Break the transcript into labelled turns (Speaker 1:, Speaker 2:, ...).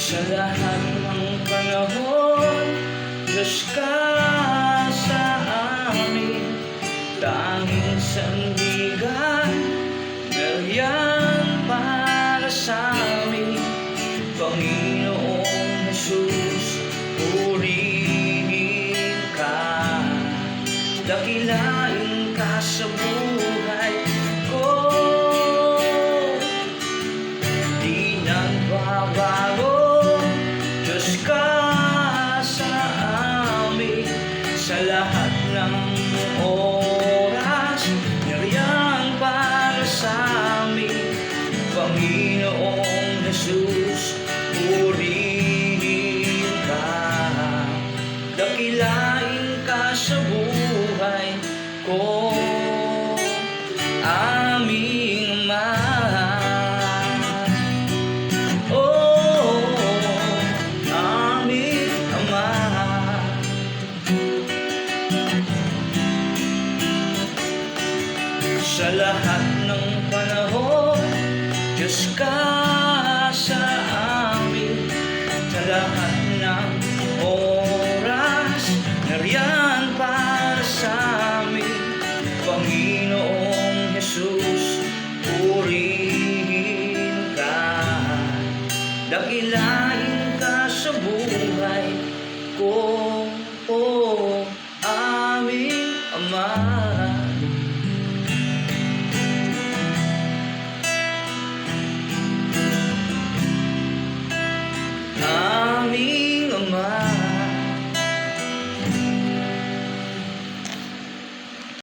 Speaker 1: Sa lahat ng panahon, Diyos ka sa amin. Tanging sandigan, ganyan para sa amin. Panginoong Jesus, purihin ka. Dakilain ka sa buhay ko. Di nagbabago, Diyos ka sa amin. Sa lahat ng oras, nariyan para sa amin. Panginoong Jesus, purihin ka. Dakilain ka sa buhay ko, aming Ama. Oh, aming Ama. Sa lahat ng panahon, Diyos ka